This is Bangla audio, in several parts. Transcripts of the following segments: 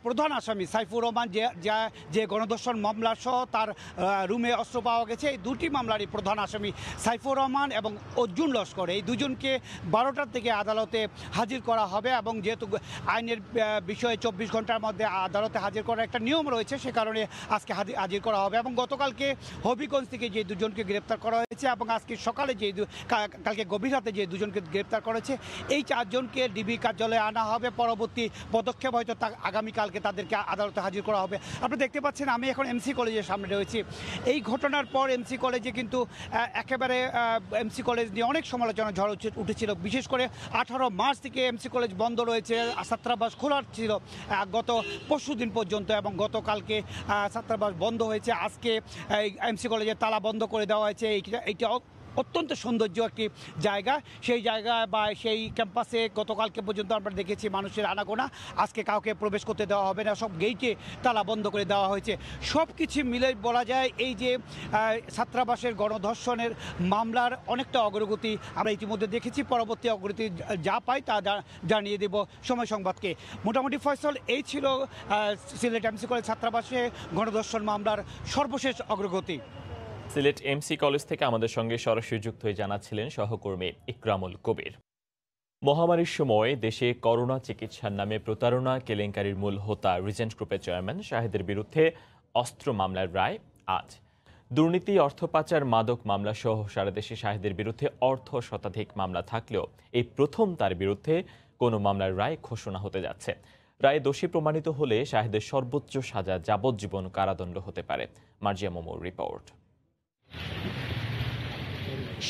প্রধান আসামি সাইফুর রহমান যে গণধর্ষণ মামলা সহ তার রুমে অস্ত্র পাওয়া গেছে, এই দুটি মামলারই প্রধান আসামি সাইফুর রহমান এবং অর্জুন লস্কর, এই দুজনকে 12টার থেকে আদালতে হাজির করা হবে। এবং যেহেতু আইনের বিষয়ে 24 ঘন্টার মধ্যে আদালতে হাজির করার একটা নিয়ম রয়েছে, সে কারণে আজকে হাজির করা হবে। এবং গতকালকে হবিগঞ্জ থেকে যে দুজনকে গ্রেপ্তার করা হয়েছে এবং আজকে সকালে কালকে গভীর রাতে যে দুজনকে গ্রেপ্তার করেছে, এই 4 জনকে ডিবি কার্যালয়ে আনা হবে। পরবর্তী পদক্ষেপ হয়তো আগামীকালকে তাদেরকে আদালতে হাজির করা হবে। আপনি দেখতে পাচ্ছেন আমি এখন এমসি কলেজের সামনে রয়েছি। এই ঘটনার পর এমসি কলেজে কিন্তু একেবারে এমসি কলেজ নিয়ে অনেক সমালোচনা ঝড় উঠেছিল। বিশেষ করে 18 মার্চ থেকে এমসি কলেজ বন্ধ রয়েছে, ছাত্রাবাস খোলা ছিল গত পরশুদিন পর্যন্ত, এবং গতকালকে ছাত্রাবাস বন্ধ হয়েছে। আজকে এমসি কলেজের তালা বন্ধ করে দেওয়া হয়েছে। এইটা অত্যন্ত সৌন্দর্য একটি জায়গা, সেই জায়গায় বা সেই ক্যাম্পাসে গতকালকে পর্যন্ত আমরা দেখেছি মানুষের আনাগোনা। আজকে কাউকে প্রবেশ করতে দেওয়া হবে না, সব গেইটে তালা বন্ধ করে দেওয়া হয়েছে। সব কিছু মিলে বলা যায় এই যে ছাত্রাবাসের গণধর্ষণের মামলার অনেকটা অগ্রগতি আমরা ইতিমধ্যে দেখেছি। পরবর্তী অগ্রগতি যা পাই তা জানিয়ে দেব সময় সংবাদকে। মোটামুটি ফয়সল, এই ছিল সিলেট এমসি কলেজ ছাত্রাবাসে গণধর্ষণ মামলার সর্বশেষ অগ্রগতি। সিলেট এমসি কলেজ থেকে আমাদের সঙ্গে সরাসরি যুক্ত হয়ে জানাচ্ছিলেন সহকর্মী ইকরামুল কবির। মহামারীর সময় দেশে করোনা চিকিৎসার নামে প্রতারণা কেলেঙ্কারির মূল হোতা রিজেন্ট গ্রুপের চেয়ারম্যান শাহেদের বিরুদ্ধে অস্ত্র মামলার রায় আজ। দুর্নীতি, অর্থ পাচার, মাদক মামলা সহ সারা দেশে শাহেদের বিরুদ্ধে শতাধিক মামলা থাকলেও এই প্রথম তার বিরুদ্ধে কোনো মামলার রায় ঘোষণা হতে যাচ্ছে। রায়ে দোষী প্রমাণিত হলে শাহেদের সর্বোচ্চ সাজা যাবজ্জীবন কারাদণ্ড হতে পারে। মার্জিয়া মোমোর রিপোর্ট।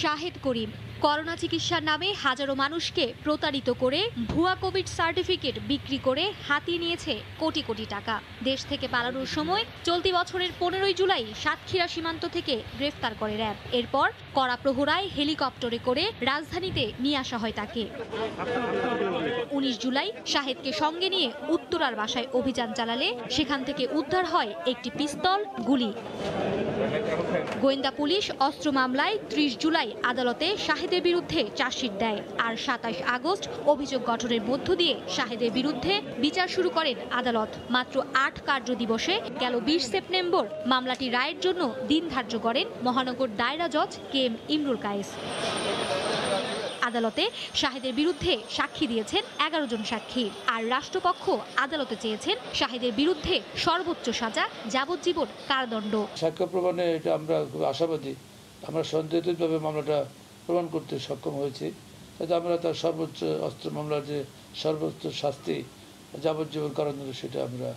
শাহেদ করিম করোনা চিকিৎসার নামে হাজারো মানুষকে প্রতারিত করে ভুয়া কোভিড সার্টিফিকেট বিক্রি করে হাতিয়ে নিয়েছে কোটি কোটি টাকা। দেশ থেকে পালানোর সময় চলতি বছরের 15 জুলাই সাতক্ষীরা সীমান্ত থেকে গ্রেফতার করে র্যাব। এরপর কড়া প্রহরায় হেলিকপ্টারে করে রাজধানীতে নিয়ে আসা হয় তাকে। 19 জুলাই শাহেদকে সঙ্গে নিয়ে উত্তরার বাসায় অভিযান চালালে সেখান থেকে উদ্ধার হয় একটি পিস্তল, গুলি। গোয়েন্দা পুলিশ অস্ত্র মামলায় 30 জুলাই আদালতে শাহেদের বিরুদ্ধে চার্জশিট দেয়। আর 27 আগস্ট অভিযোগ গঠনের মধ্য দিয়ে শাহেদের বিরুদ্ধে বিচার শুরু করেন আদালত। মাত্র 8 কার্য দিবসে গেল 20 সেপ্টেম্বর মামলাটি রায়ের জন্য দিন ধার্য করেন মহানগর দায়রা জজ KM ইমরুল কায়েস। আদালতে শাহেদের বিরুদ্ধে সাক্ষী দিয়েছেন 11 জন সাক্ষী। আর রাষ্ট্রপক্ষ আদালতে চেয়েছেন শাহেদের বিরুদ্ধে সর্বোচ্চ সাজা যাবজ্জীবন কারাদণ্ড। সাক্ষ্য প্রমাণে এটা আমরা খুব আশাবাদী, আমরা সন্দেহিতভাবে মামলাটা প্রমাণ করতে সক্ষম হয়েছি। তাতে আমরা তার সর্বোচ্চ অস্ত্র মামলার যে সর্বোচ্চ শাস্তি যাবজ্জীবন কারাদণ্ড সেটা আমরা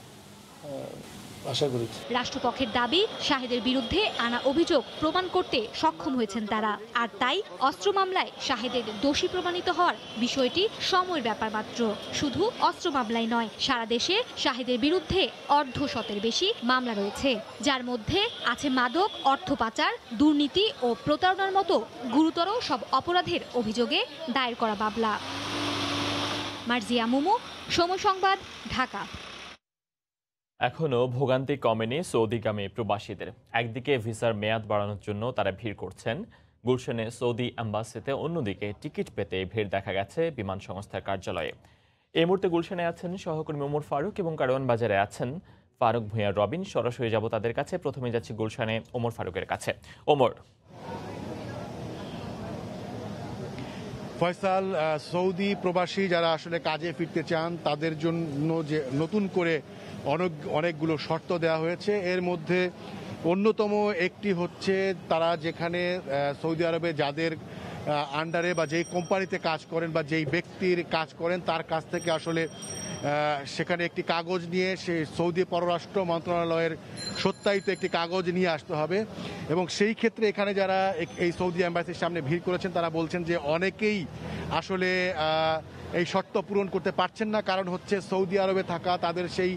আশা করেছি। রাষ্ট্রপক্ষের দাবি শাহেদের বিরুদ্ধে আনা অভিযোগ প্রমাণ করতে সক্ষম হয়েছেন তারা। আর তাই অস্ত্র মামলায় শাহেদের দোষী প্রমাণিত হওয়ার বিষয়টি সময়ের ব্যাপার মাত্র। শুধু অস্ত্র মামলায় নয়, সারা দেশে শাহেদের বিরুদ্ধে 1/2শতের বেশি মামলা রয়েছে, যার মধ্যে আছে মাদক, অর্থ পাচার, দুর্নীতি ও প্রতারণার মতো গুরুতর সব অপরাধের অভিযোগে দায়ের করা মামলা। মার্জিয়া মোমো, সময় সংবাদ, ঢাকা। এখনও ভোগান্তি কমেনি সৌদিগামী প্রবাসীদের। একদিকে ভিসার মেয়াদ বাড়ানোর জন্য তারা ভিড় করছেন গুলশানে সৌদি অ্যাম্বাসিতে, অন্যদিকে টিকিট পেতে ভিড় দেখা গেছে বিমান সংস্থার কার্যালয়ে। এই মুহূর্তে গুলশানে আছেন সহকর্মী ওমর ফারুক এবং কারওয়ান বাজারে আছেন ফারুক ভূঁইয়া রবিন। সরাসরি যাব তাদের কাছে। প্রথমে যাচ্ছি গুলশানে ওমর ফারুকের কাছে। ওমর। ফয়সাল, সৌদি প্রবাসী যারা আসলে কাজে ফিরতে চান তাদের জন্য যে নতুন করে অনেকগুলো শর্ত দেওয়া হয়েছে, এর মধ্যে অন্যতম একটি হচ্ছে তারা যেখানে সৌদি আরবে যাদের আন্ডারে বা যেই কোম্পানিতে কাজ করেন বা যেই ব্যক্তির কাজ করেন তার কাছ থেকে আসলে সেখানে একটি কাগজ নিয়ে সে সৌদি পররাষ্ট্র মন্ত্রণালয়ের সত্যায়িত একটি কাগজ নিয়ে আসতে হবে। এবং সেই ক্ষেত্রে এখানে যারা এই সৌদি অ্যাম্বাসির সামনে ভিড় করেছেন তারা বলছেন যে অনেকেই আসলে এই শর্ত পূরণ করতে পারছেন না, কারণ হচ্ছে সৌদি আরবে থাকা তাদের সেই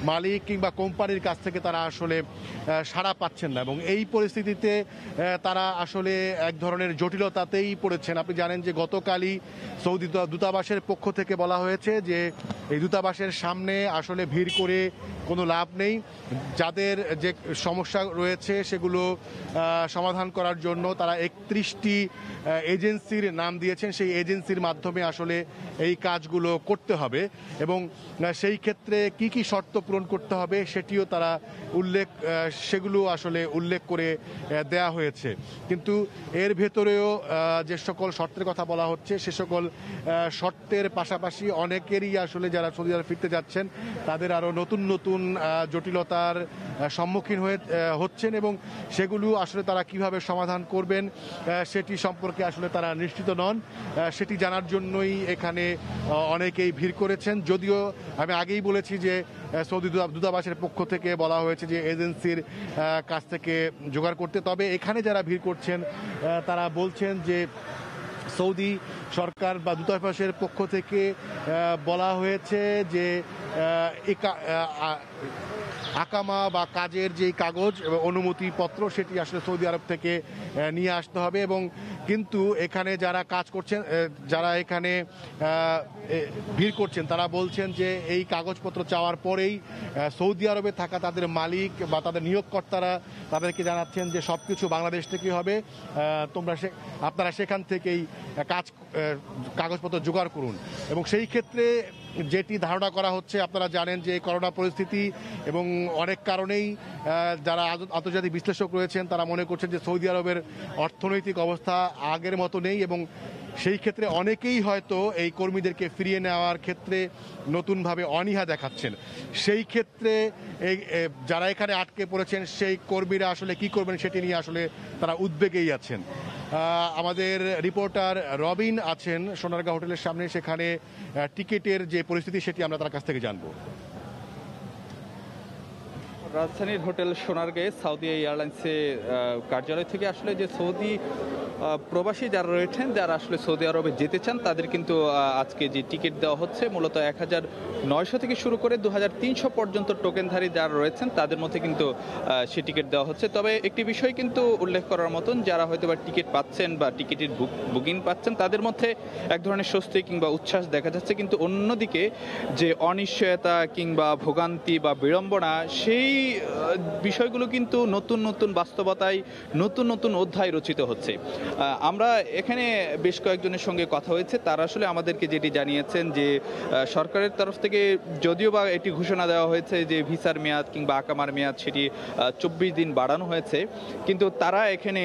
মালিক কিংবা কোম্পানির কাছ থেকে তারা আসলে সাড়া পাচ্ছেন না, এবং এই পরিস্থিতিতে তারা আসলে এক ধরনের জটিলতাতেই পড়েছেন। আপনি জানেন যে গতকালই সৌদি দূতাবাসের পক্ষ থেকে বলা হয়েছে যে এই দূতাবাসের সামনে আসলে ভিড় করে কোনো লাভ নেই, যাদের যে সমস্যা রয়েছে সেগুলো সমাধান করার জন্য তারা 31টি এজেন্সির নাম দিয়েছেন, সেই এজেন্সির মাধ্যমে আসলে এই কাজগুলো করতে হবে। এবং সেই ক্ষেত্রে কি কি শর্ত পূরণ করতে হবে সেটিও তারা সেগুলো আসলে উল্লেখ করে দেয়া হয়েছে। কিন্তু এর ভেতরেও যে সকল শর্তের কথা বলা হচ্ছে সে সকল শর্তের পাশাপাশি অনেকেরই আসলে যারা সৌদি আরব ফিরতে যাচ্ছেন তাদের আরও নতুন নতুন জটিলতার সম্মুখীন হচ্ছেন এবং সেগুলো আসলে তারা কিভাবে সমাধান করবেন সেটি সম্পর্কে আসলে তারা নিশ্চিত নন। সেটি জানার জন্যই এখানে অনেকেই ভিড় করেছেন। যদিও আমি আগেই বলেছি যে সৌদি দূতাবাসের পক্ষ থেকে বলা হয়েছে যে এজেন্সির কাছ থেকে জোগাড় করতে, তবে এখানে যারা ভিড় করছেন তারা বলছেন যে সৌদি সরকার বা দূতাবাসের পক্ষ থেকে বলা হয়েছে যে আকামা বা কাজের যেই কাগজ এবং অনুমতিপত্র সেটি আসলে সৌদি আরব থেকে নিয়ে আসতে হবে। এবং কিন্তু এখানে যারা কাজ করছেন, যারা এখানে ভিড় করছেন তারা বলছেন যে এই কাগজপত্র চাওয়ার পরেই সৌদি আরবে থাকা তাদের মালিক বা তাদের নিয়োগকর্তারা তাদেরকে জানাচ্ছেন যে সব কিছু বাংলাদেশ থেকে হবে, আপনারা সেখান থেকেই কাগজপত্র জোগাড় করুন। এবং সেই ক্ষেত্রে যেটি ধারণা করা হচ্ছে, আপনারা জানেন যে করোনা পরিস্থিতি এবং অনেক কারণেই যারা আন্তর্জাতিক বিশ্লেষক রয়েছেন তারা মনে করছেন যে সৌদি আরবের অর্থনৈতিক অবস্থা আগের মতো নেই এবং সেই ক্ষেত্রে অনেকেই হয়তো এই কর্মীদেরকে ফিরিয়ে নেওয়ার ক্ষেত্রে নতুনভাবে অনীহা দেখাচ্ছেন। সেই ক্ষেত্রে যারা এখানে আটকে পড়েছেন সেই কর্মীরা আসলে কি করবেন সেটি নিয়ে আসলে তারা উদ্বেগেই আছেন। আমাদের রিপোর্টার রবিন আছেন সোনারগাঁ হোটেলের সামনে, সেখানে টিকিটের যে পরিস্থিতি সেটি আমরা তার কাছ থেকে জানবো। রাজধানীর হোটেল সোনারগাঁয়ে সাউদি এয়ারলাইন্সের কার্যালয় থেকে আসলে যে সৌদি প্রবাসী যারা রয়েছেন, যারা আসলে সৌদি আরবে যেতে চান তাদের কিন্তু আজকে যে টিকিট দেওয়া হচ্ছে মূলত 1900 থেকে শুরু করে 2300 পর্যন্ত টোকেনধারী যারা রয়েছেন তাদের মধ্যে কিন্তু সে টিকিট দেওয়া হচ্ছে। তবে একটি বিষয় কিন্তু উল্লেখ করার মতন, যারা হয়তো বা টিকিট পাচ্ছেন বা টিকিটের বুকিং পাচ্ছেন তাদের মধ্যে এক ধরনের স্বস্তি কিংবা উচ্ছ্বাস দেখা যাচ্ছে, কিন্তু অন্যদিকে যে অনিশ্চয়তা কিংবা ভোগান্তি বা বিড়ম্বনা সেই বিষয়গুলো কিন্তু নতুন নতুন বাস্তবতায় নতুন নতুন অধ্যায় রচিত হচ্ছে। আমরা এখানে বেশ কয়েকজনের সঙ্গে কথা হয়েছে, তারা আসলে আমাদেরকে যেটি জানিয়েছেন যে সরকারের তরফ থেকে যদিও বা এটি ঘোষণা দেওয়া হয়েছে যে ভিসার মেয়াদ কিংবা আকামার মেয়াদ সেটি 24 দিন বাড়ানো হয়েছে, কিন্তু তারা এখানে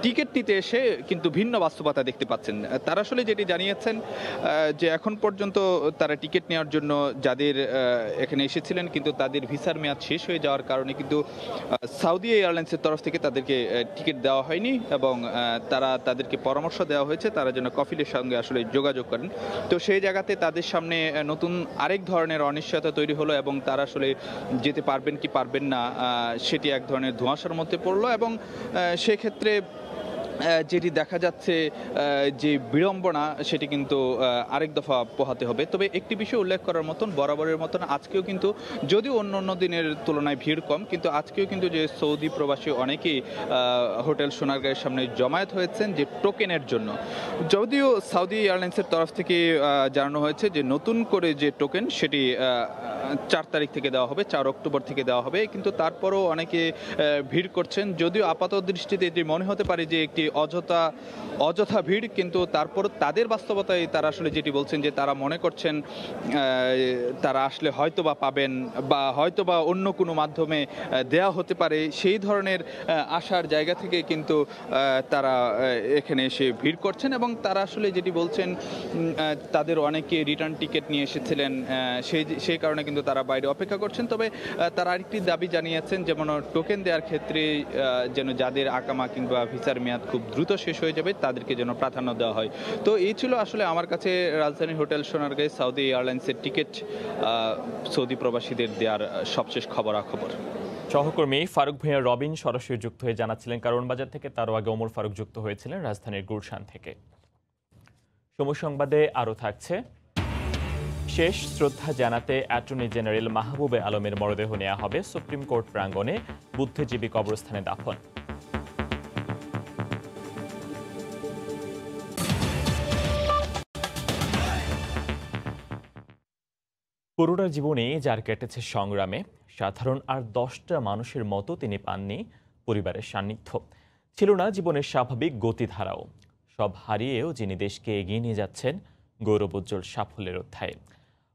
টিকিট নিতে এসে কিন্তু ভিন্ন বাস্তবতা দেখতে পাচ্ছেন। তারা আসলে যেটি জানিয়েছেন যে এখন পর্যন্ত তারা টিকিট নেওয়ার জন্য যাদের এখানে এসেছিলেন কিন্তু তাদের ভিসার মেয়াদ শেষ হয়ে যাওয়ার কারণে কিন্তু সাউদি এয়ারলাইন্সের তরফ থেকে তাদেরকে টিকিট দেওয়া হয়নি এবং তাদেরকে পরামর্শ দেওয়া হয়েছে তারা যেন কফিলের সঙ্গে আসলে যোগাযোগ করেন। তো সেই জায়গাতে তাদের সামনে নতুন আরেক ধরনের অনিশ্চয়তা তৈরি হলো এবং তারা আসলে যেতে পারবেন কি পারবেন না সেটি এক ধরনের ধোঁয়াশার মধ্যে পড়লো এবং সেক্ষেত্রে যেটি দেখা যাচ্ছে যে বিড়ম্বনা সেটি কিন্তু আরেক দফা পোহাতে হবে। তবে একটি বিষয় উল্লেখ করার মতন, বরাবরের মতন আজকেও কিন্তু যদিও অন্য দিনের তুলনায় ভিড় কম, কিন্তু আজকেও কিন্তু যে সৌদি প্রবাসী অনেকেই হোটেল সোনারগাঁয়ের সামনে জমায়েত হয়েছেন যে টোকেনের জন্য। যদিও সাউদি এয়ারলাইন্সের তরফ থেকে জানানো হয়েছে যে নতুন করে যে টোকেন সেটি 4 তারিখ থেকে দেওয়া হবে, 4 অক্টোবর থেকে দেওয়া হবে, কিন্তু তারপরও অনেকে ভিড় করছেন। যদিও আপাত দৃষ্টিতে এটি মনে হতে পারে যে একটি অযথা ভিড়, কিন্তু তারপর তাদের বাস্তবতায় তারা আসলে যেটি বলছেন যে তারা মনে করছেন তারা আসলে হয়তো বা পাবেন বা হয়তো বা অন্য কোনো মাধ্যমে দেয়া হতে পারে, সেই ধরনের আশার জায়গা থেকে কিন্তু তারা এখানে এসে ভিড় করছেন এবং তারা আসলে যেটি বলছেন তাদের অনেকে রিটার্ন টিকিট নিয়ে এসেছিলেন, সেই কারণে কিন্তু তারা বাইরে অপেক্ষা করছেন। তবে তারা আরেকটি দাবি জানিয়েছেন, যেমন টোকেন দেওয়ার ক্ষেত্রে যেন যাদের আকামা কিংবা ভিসার মেয়াদ খুব দ্রুত শেষ হয়ে যাবে তাদেরকে যেন প্রাধান্য দেওয়া হয়। তো এই ছিল আসলে আমার কাছে রাজধানী হোটেল সোনারগাঁয়ে সাউদি এয়ারলাইন্সের টিকিট সৌদি প্রবাসীদের দেওয়ার সবশেষ খবরাখবর। সহকর্মী ফারুক ভূঁইয়া রবিন সরাসরি যুক্ত হয়ে জানাচ্ছিলেন কারণ বাজার থেকে, তারও আগে ওমর ফারুক যুক্ত হয়েছিলেন রাজধানীর গুলশান থেকে। সময় সংবাদে আরও থাকছে, শেষ শ্রদ্ধা জানাতে অ্যাটর্নি জেনারেল মাহবুবে আলমের মরদেহ নেওয়া হবে সুপ্রিম কোর্ট প্রাঙ্গণে, বুদ্ধিজীবী কবরস্থানে দাফন। পুরোটা জীবনে যার কেটেছে সংগ্রামে, সাধারণ আর 10টা মানুষের মতো তিনি পাননি পরিবারের সান্নিধ্য, ছিল না জীবনের স্বাভাবিক গতিধারাও। সব হারিয়েও যিনি দেশকে এগিয়ে নিয়ে যাচ্ছেন গৌরবোজ্জ্বল সাফল্যের অধ্যায়ে।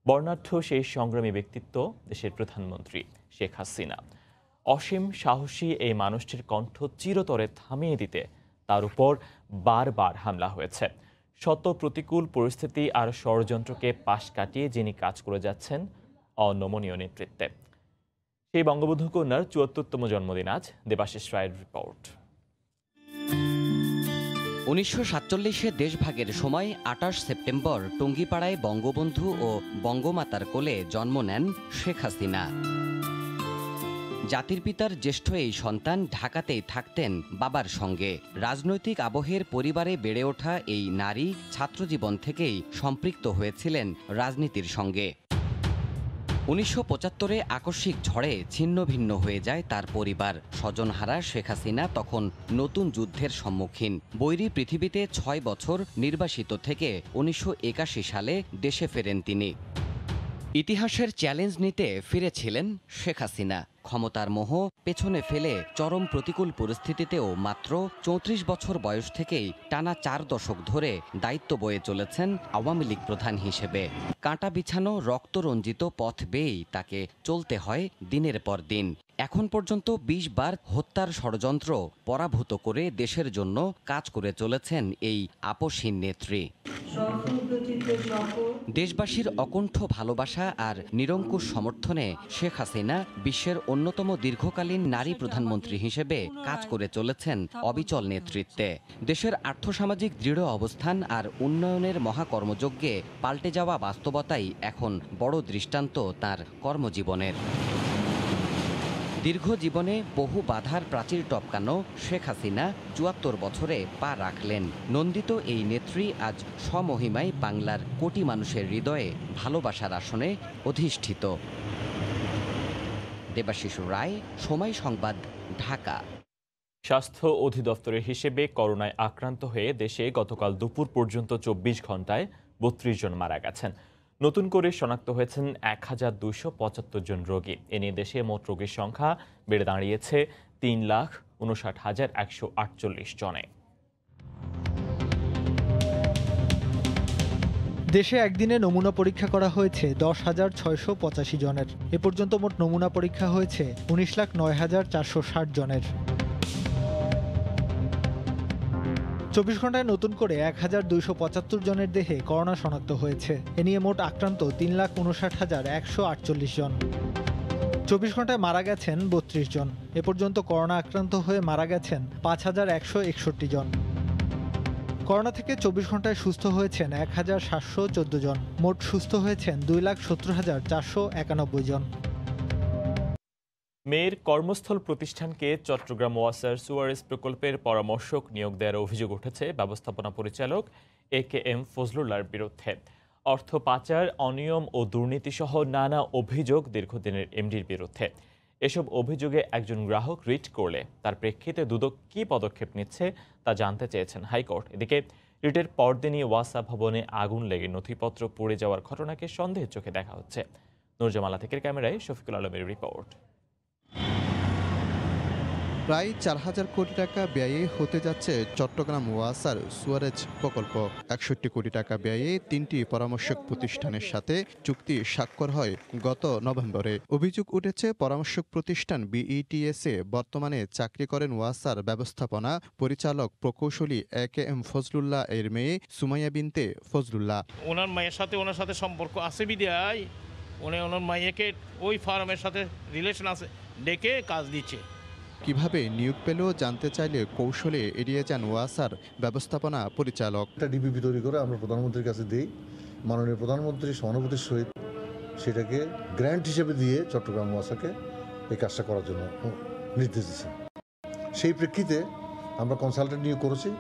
বর্ণাঢ্য সেই সংগ্রামী ব্যক্তিত্ব দেশের প্রধানমন্ত্রী শেখ হাসিনা। অসীম সাহসী এই মানুষটির কণ্ঠ চিরতরে থামিয়ে দিতে তার উপর বারবার হামলা হয়েছে। শত প্রতিকূল পরিস্থিতি আর ষড়যন্ত্রকে পাশ কাটিয়ে যিনি কাজ করে যাচ্ছেন অনমনীয় নেতৃত্বে। সেই বঙ্গবন্ধু কন্যার ৭৪তম জন্মদিন আজ। দেবাশিস রায়ের রিপোর্ট। ১৯৪৭-এ দেশভাগের সময় ২৮ সেপ্টেম্বর টুঙ্গিপাড়ায় বঙ্গবন্ধু ও বঙ্গমাতার কোলে জন্ম নেন শেখ হাসিনা। জাতির পিতার জ্যেষ্ঠ এই সন্তান ঢাকাতেই থাকতেন বাবার সঙ্গে। রাজনৈতিক আবহের পরিবারে বেড়ে ওঠা এই নারী ছাত্রজীবন থেকেই সম্পৃক্ত হয়েছিলেন রাজনীতির সঙ্গে। ১৯৭৫-এ আকস্মিক ঝড়ে ছিন্ন ভিন্ন হয়ে যায় তার পরিবার। স্বজনহারা শেখ হাসিনা তখন নতুন যুদ্ধের সম্মুখীন। বৈরী পৃথিবীতে ৬ বছর নির্বাসিত থেকে ১৯৮১ সালে দেশে ফেরেন তিনি। ইতিহাসের চ্যালেঞ্জ নিতে ফিরেছিলেন শেখ হাসিনা। ক্ষমতার মোহ পেছনে ফেলে চরম প্রতিকূল পরিস্থিতিতেও মাত্র ৩৪ বছর বয়স থেকেই টানা ৪ দশক ধরে দায়িত্ব বয়ে চলেছেন আওয়ামী লীগ প্রধান হিসেবে। কাঁটা বিছানো রক্তরঞ্জিত পথ বেয়েই তাকে চলতে হয় দিনের পর দিন। এখন পর্যন্ত ২০ বার হত্যার ষড়যন্ত্র পরাভূত করে দেশের জন্য কাজ করে চলেছেন এই আপসহীন নেত্রী। দেশবাসীর অকুণ্ঠ ভালোবাসা আর নিরঙ্কুশ সমর্থনে শেখ হাসিনা বিশ্বের অন্যতম দীর্ঘকালীন নারী প্রধানমন্ত্রী হিসেবে কাজ করে চলেছেন অবিচল নেতৃত্বে। দেশের আর্থসামাজিক দৃঢ় অবস্থান আর উন্নয়নের মহাকর্মযজ্ঞে পাল্টে যাওয়া বাস্তবতাই এখন বড় দৃষ্টান্ত তার কর্মজীবনের। দীর্ঘ জীবনে বহু বাধার প্রাচীর টপকানো শেখ হাসিনা ৭৪ বছরে পা রাখলেন। নন্দিত এই নেত্রী আজ স্বমহিমায় বাংলার কোটি মানুষের হৃদয়ে ভালোবাসার আসনে অধিষ্ঠিত। দেবাশিস রায়, সময় সংবাদ, ঢাকা। স্বাস্থ্য অধিদপ্তরের হিসেবে করোনায় আক্রান্ত হয়ে দেশে গতকাল দুপুর পর্যন্ত ২৪ ঘন্টায় ৩২ জন মারা গেছেন। নতুন করে শনাক্ত হয়েছেন ১,২৭৫ জন রোগী। এ নিয়ে দেশে মোট রোগীর সংখ্যা বেড়ে দাঁড়িয়েছে ৩,৫৯,১৪৮ জনে। দেশে একদিনে নমুনা পরীক্ষা করা হয়েছে ১০,৬৮৫ জনের। এ পর্যন্ত মোট নমুনা পরীক্ষা হয়েছে ১৯,০৯,৪৬০ জনের। ২৪ ঘন্টায় নতুন করে ১,২৭৫ জনের দেহে করোনা শনাক্ত হয়েছে। এ নিয়ে মোট আক্রান্ত ৩,৫৯,১৪৮ জন। ২৪ ঘন্টায় মারা গেছেন ৩২ জন। এ পর্যন্ত করোনা আক্রান্ত হয়ে মারা গেছেন ৫,১৬১ জন। করোনা থেকে ২৪ ঘন্টায় সুস্থ হয়েছেন ১,৭১৪ জন। মোট সুস্থ হয়েছেন ২,৭০,৪৯১ জন। মেয়ের কর্মস্থল প্রতিষ্ঠানকে চট্টগ্রাম ওয়াসার সুয়ারেজ প্রকল্পের পরামর্শক নিয়োগ দেওয়ার অভিযোগ উঠেছে ব্যবস্থাপনা পরিচালক AKM ফজলুল্লাহর বিরুদ্ধে। অর্থ পাচার, অনিয়ম ও দুর্নীতিসহ নানা অভিযোগ দীর্ঘদিনের এমডির বিরুদ্ধে। এসব অভিযোগে একজন গ্রাহক রিট করলে তার প্রেক্ষিতে দুদক কী পদক্ষেপ নিচ্ছে তা জানতে চেয়েছেন হাইকোর্ট। এদিকে রিটের পরদিনই ওয়াসা ভবনে আগুন লেগে নথিপত্র পুড়ে যাওয়ার ঘটনাকে সন্দেহের চোখে দেখা হচ্ছে। নুরজামাল থেকে ক্যামেরায় শফিকুল আলমের রিপোর্ট। প্রায় ৪,০০০ কোটি টাকা ব্যয়ে হতে যাচ্ছে চট্টগ্রাম ওয়াসার সুয়ারেজ প্রকল্প। ৬১ কোটি টাকা ব্যয়ে ৩টি পরামর্শক প্রতিষ্ঠানের সাথে চুক্তি স্বাক্ষর হয় গত নভেম্বরে। অভিযোগ উঠেছে পরামর্শক প্রতিষ্ঠান BETS-এ বর্তমানে চাকরি করেন ওয়াসার ব্যবস্থাপনা পরিচালক প্রকৌশলী AKM ফজলুল্লাহ এর মেয়ে সুমাইয়া বিনতে ফজলুল্লাহ। ওনার মায়ের সাথে সম্পর্ক আছে বিদায় ওনার মাইয়াকে ওই ফার্মের সাথে রিলেশন আছে ডেকে কাজ দিচ্ছে। কিভাবে নিয়োগ পেল জানতে চাইলে কৌশলে এড়িয়ে যান ওয়াসার ব্যবস্থাপনা পরিচালক। একটা ডিপিপি তৈরি করে আমরা প্রধানমন্ত্রীর কাছে দিই। মাননীয় প্রধানমন্ত্রী সহানুভূতির সহিত সেটাকে গ্র্যান্ট হিসেবে দিয়ে চট্টগ্রাম ওয়াসাকে এই কাজটা করার জন্য নির্দেশ দিচ্ছেন। সেই প্রেক্ষিতে আমরা কনসালটেন্ট নিয়োগ করেছি।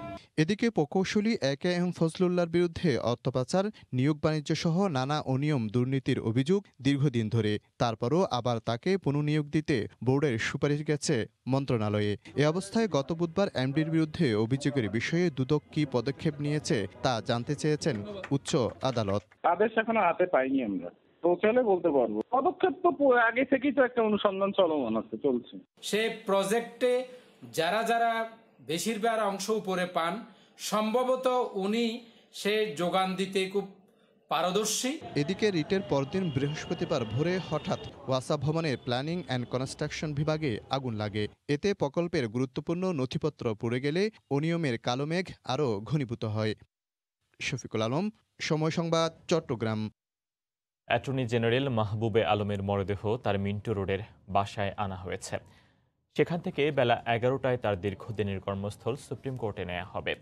এদিকে প্রকৌশলী AKM ফজলুল্লাহর বিরুদ্ধে অর্থ পাচার, নিয়োগ বাণিজ্য সহ নানা অনিয়ম দুর্নীতির অভিযোগ দীর্ঘদিন ধরে। তারপরও আবার তাকে পুনঃনিয়োগ দিতে বোর্ডের সুপারিশ গেছে মন্ত্রণালয়ে। এ অবস্থায় গত বুধবার এমডির বিরুদ্ধে অভিযোগের বিষয়ে দুদক কী পদক্ষেপ নিয়েছে তা জানতে চেয়েছেন উচ্চ আদালত। আদেশ এখনো হাতে পাইনি আমরা, পৌঁছালে বলতে পারবো। পদক্ষেপ তো আগে থেকেই তো একটা অনুসন্ধান চলমান আছে, চলছে। সে প্রজেক্টে যারা বেশিরভাগ অংশ উপরে পান, সম্ভবত উনি সে যোগান দিতে খুব পারদর্শী। এদিকে রিটের পরদিন বৃহস্পতিবার ভোরে হঠাৎ ওয়াসা ভবনের প্ল্যানিং অ্যান্ড কনস্ট্রাকশন বিভাগে আগুন লাগে। এতে প্রকল্পের গুরুত্বপূর্ণ নথিপত্র পুড়ে গেলে অনিয়মের কালো মেঘ আরও ঘনীভূত হয়। শফিকুল আলম, সময় সংবাদ, চট্টগ্রাম। অ্যাটর্নি জেনারেল মাহবুবে আলমের মরদেহ তার মিন্টো রোডের বাসায় আনা হয়েছে। সেখান থেকে বেলা 11টায় তার দীর্ঘদিনের কর্মস্থল সুপ্রিম কোর্টে নেওয়া হবে।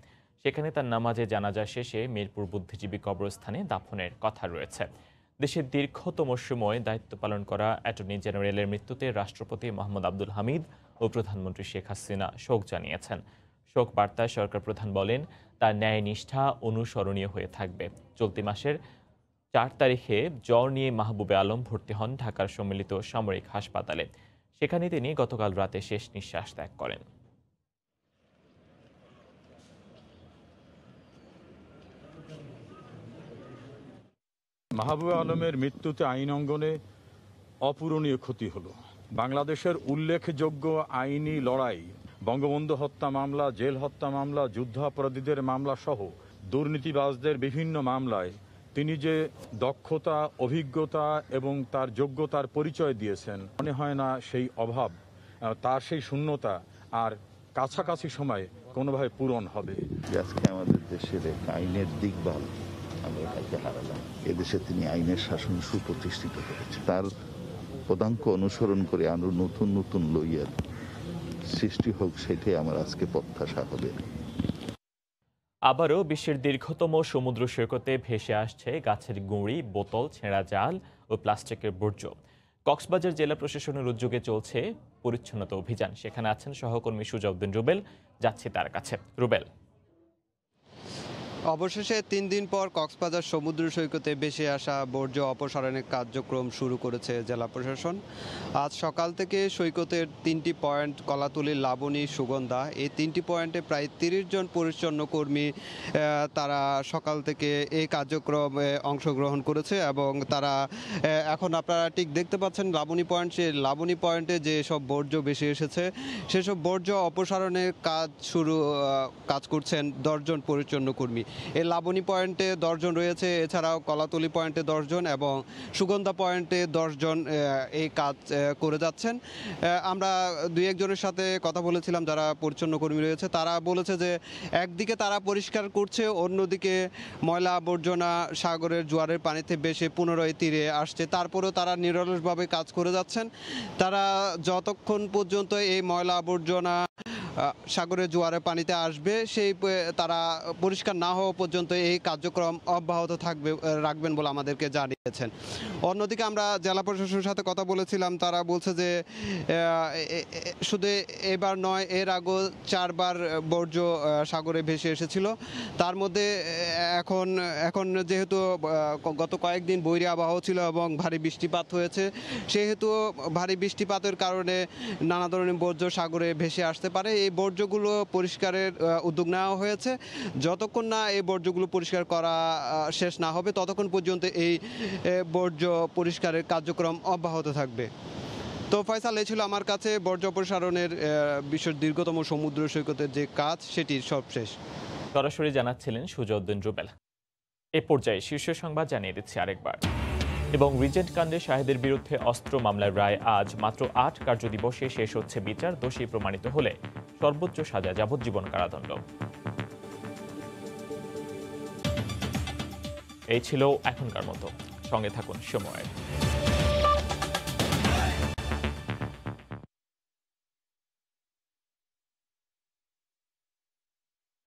সেখানে তার নামাজে জানাজা শেষে মিরপুর বুদ্ধিজীবী কবরস্থানে দাফনের কথা রয়েছে। দেশের দীর্ঘতম সময় দায়িত্ব পালন করা অ্যাটর্নি জেনারেলের মৃত্যুতে রাষ্ট্রপতি মোহাম্মদ আব্দুল হামিদ ও প্রধানমন্ত্রী শেখ হাসিনা শোক জানিয়েছেন। শোক বার্তায় সরকার প্রধান বলেন, তার ন্যায় নিষ্ঠা অনুসরণীয় হয়ে থাকবে। চলতি মাসের 4 তারিখে জ্বর নিয়ে মাহবুবে আলম ভর্তি হন ঢাকার সম্মিলিত সামরিক হাসপাতালে। সেখানে তিনি গতকাল রাতে শেষ নিঃশ্বাস ত্যাগ করেন। মাহবুবে আলমের মৃত্যুতে আইন অঙ্গনে অপূরণীয় ক্ষতি হলো। বাংলাদেশের উল্লেখযোগ্য আইনি লড়াই, বঙ্গবন্ধু হত্যা মামলা, জেল হত্যা মামলা, যুদ্ধাপরাধীদের মামলা সহ দুর্নীতিবাজদের বিভিন্ন মামলায় তিনি যে দক্ষতা, অভিজ্ঞতা এবং তার যোগ্যতার পরিচয় দিয়েছেন, মনে হয় না সেই অভাব, তার সেই শূন্যতা আর কাছাকাছি সময়ে কোনোভাবে পূরণ হবে। আজকে আমাদের দেশের এক আইনের দিকবাল আমরা তাকে হারালাম। এদেশে তিনি আইনের শাসন সুপ্রতিষ্ঠিত করেছেন। তার পদাঙ্ক অনুসরণ করে আরো নতুন নতুন লইয়ার সৃষ্টি হোক, সেটাই আমার আজকে প্রত্যাশা হবে। আবারও বিশ্বের দীর্ঘতম সমুদ্র সৈকতে ভেসে আসছে গাছের গুঁড়ি, বোতল, ছেঁড়া জাল ও প্লাস্টিকের বর্জ্য। কক্সবাজার জেলা প্রশাসনের উদ্যোগে চলছে পরিচ্ছন্নতা অভিযান। সেখানে আছেন সহকর্মী সুজাউদ্দিন রুবেল, যাচ্ছি তার কাছে। রুবেল, অবশেষে 3 দিন পর কক্সবাজার সমুদ্র সৈকতে ভেসে আসা বর্জ্য অপসারণের কার্যক্রম শুরু করেছে জেলা প্রশাসন। আজ সকাল থেকে সৈকতের 3টি পয়েন্ট, কলাতলী, লাবণী, সুগন্ধা, এই 3টি পয়েন্টে প্রায় 30 জন পরিচ্ছন্ন কর্মী তারা সকাল থেকে এই কার্যক্রমে অংশগ্রহণ করেছে এবং তারা এখন আপনারা ঠিক দেখতে পাচ্ছেন লাবণী পয়েন্ট, সেই লাবণী পয়েন্টে যে সব বর্জ্য ভেসে এসেছে সেসব বর্জ্য অপসারণের কাজ করছেন 10 জন পরিচ্ছন্ন কর্মী। এই লাবণী পয়েন্টে 10 জন রয়েছে, এছাড়াও কলাতলী পয়েন্টে 10 জন এবং সুগন্ধা পয়েন্টে 10 জন এই কাজ করে যাচ্ছেন। আমরা 2-1 জনের সাথে কথা বলেছিলাম যারা পরিচ্ছন্ন কর্মী রয়েছে, তারা বলেছে যে একদিকে তারা পরিষ্কার করছে, অন্যদিকে ময়লা আবর্জনা সাগরের জোয়ারের পানিতে ভেসে পুনরায় তীরে আসছে। তারপরেও তারা নিরলসভাবে কাজ করে যাচ্ছেন। তারা যতক্ষণ পর্যন্ত এই ময়লা আবর্জনা সাগরের জোয়ারের পানিতে আসবে সেই তারা পরিষ্কার না হওয়া পর্যন্ত এই কার্যক্রম অব্যাহত রাখবেন বলে আমাদেরকে জানিয়েছেন। অন্যদিকে আমরা জেলা প্রশাসনের সাথে কথা বলেছিলাম, তারা বলছে যে শুধু এবার নয়, এর আগেও 4 বার বর্জ্য সাগরে ভেসে এসেছিল। তার মধ্যে এখন যেহেতু গত কয়েকদিন বৈরী আবহাওয়া ছিল এবং ভারী বৃষ্টিপাত হয়েছে, সেহেতু ভারী বৃষ্টিপাতের কারণে নানা ধরনের বর্জ্য সাগরে ভেসে আসতে পারে। এই বর্জ্যগুলো পরিষ্কারের উদ্যোগ নেওয়া হয়েছে। যতক্ষণ না এই বর্জ্যগুলো পরিষ্কার করা শেষ না হবে ততক্ষণ পর্যন্ত এই বর্জ্য পরিষ্কারের কার্যক্রম অব্যাহত থাকবে। তো ফয়সাল, এই ছিল আমার কাছে বর্জ্য অপসারণের বিশ্বের দীর্ঘতম সমুদ্র সৈকতের যে কাজ সেটির সবশেষ। সরাসরি জানাচ্ছিলেন সুজাউদ্দিন রুবেল। এ পর্যায়ে শীর্ষ সংবাদ জানিয়ে দিচ্ছি আরেকবার। এবং রিজেন্ট কাণ্ডে শাহেদের বিরুদ্ধে অস্ত্র মামলার রায় আজ। মাত্র 8 কার্যদিবসে শেষ হচ্ছে বিচার। দোষী প্রমাণিত হলে সর্বোচ্চ সাজা যাবজ্জীবন কারাদণ্ড। এই ছিল এখনকার মতো। সঙ্গে থাকুন সময়ের।